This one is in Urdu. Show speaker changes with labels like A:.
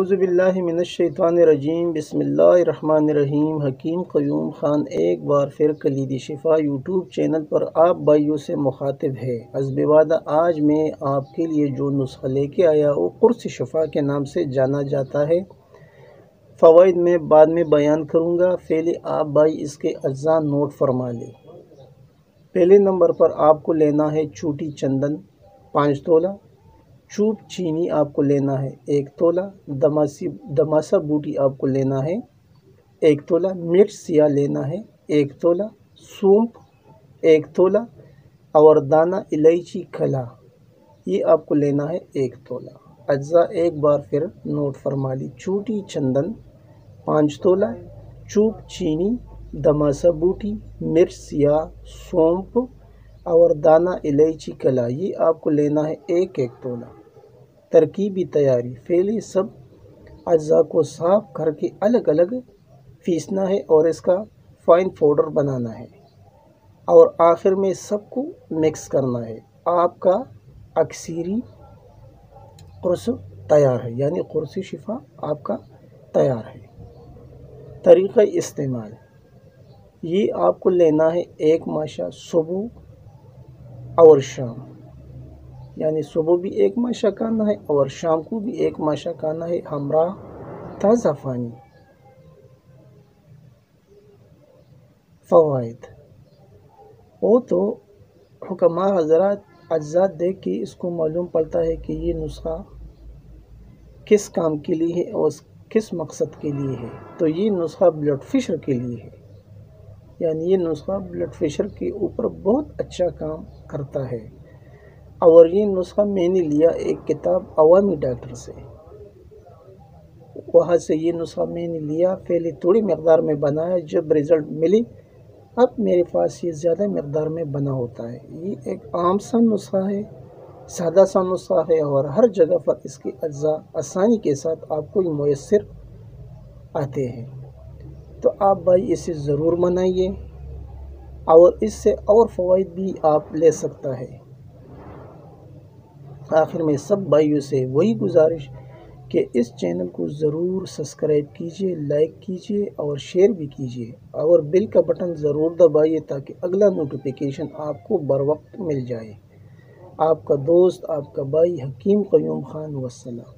A: اعوذ باللہ من الشیطان الرجیم، بسم اللہ الرحمن الرحیم۔ حکیم قیوم خان ایک بار پھر کلیدی شفا یوٹیوب چینل پر آپ بھائیوں سے مخاطب ہے۔ حسب وعدہ آج میں آپ کے لیے جو نسخہ لے کے آیا وہ قرص شفا کے نام سے جانا جاتا ہے۔ فوائد میں بعد میں بیان کروں گا، پہلے آپ بھائی اس کے اجزاء نوٹ فرما لیں۔ پہلے نمبر پر آپ کو لینا ہے چوٹی چندن 5 تولہ، چوب چینی آپ کو لینا ہے 1 تولہ، دماسا بوٹی آپ کو لینا ہے 1 تولہ، مرچ سیاہ لینا ہے 1 تولہ، سونف 1 تولہ اور دانہ الائچی کھلا یہ آپ کو لینا ہے 1 تولہ۔ اجزاء ایک بار پھر نوٹ فرما لی۔ چوٹی چندن 5 تولہ، چوب چینی، دماسا بوٹی، مرچ سیاہ، سونف اور دانہ الائچی کھلا یہ آپ کو لینا ہے 1 تولہ۔ ترکیبی تیاری: پہلے سب اجزاء کو صاف کر کے الگ الگ پیسنا ہے اور اس کا فائن پاؤڈر بنانا ہے اور آخر میں سب کو مکس کرنا ہے۔ آپ کا اکثری قرص تیار ہے، یعنی قرص شفا آپ کا تیار ہے۔ طریقہ استعمال: یہ آپ کو لینا ہے 1 ماشا صبح اور شام، یعنی صبح بھی 1 ماشا کھانا ہے اور شام کو بھی 1 ماشا کھانا ہے ہمراہ تازہ پانی۔ فوائد: وہ تو حکماء حضرات اجزاء دیکھ کے اس کو معلوم پڑتا ہے کہ یہ نسخہ کس کام کے لیے ہے اور کس مقصد کے لیے ہے۔ تو یہ نسخہ بلڈ پریشر کے لیے ہے، یعنی یہ نسخہ بلڈ پریشر کے اوپر بہت اچھا کام کرتا ہے۔ اور یہ نسخہ میں نے لیا ایک کتاب عوامی ڈاکٹر سے، وہاں سے یہ نسخہ میں نے لیا۔ پہلے تھوڑی مقدار میں بنایا، جب رزلٹ ملی اب میرے پاس یہ زیادہ مقدار میں بنا ہوتا ہے۔ یہ ایک عام سا نسخہ ہے، سادہ سا نسخہ ہے اور ہر جگہ پر اس کے اجزاء آسانی کے ساتھ آپ کو میسر آتے ہیں۔ تو آپ بھائی اسے ضرور بنائیے اور اس سے اور فوائد بھی آپ لے سکتا ہے۔ آخر میں سب بھائیوں سے وہی گزارش کہ اس چینل کو ضرور سبسکرائب کیجئے، لائک کیجئے اور شیئر بھی کیجئے اور بیل کا بٹن ضرور دبائیے تاکہ اگلا نوٹیفیکیشن آپ کو بر وقت مل جائے۔ آپ کا دوست، آپ کا بھائی حکیم قیوم خان، والسلام۔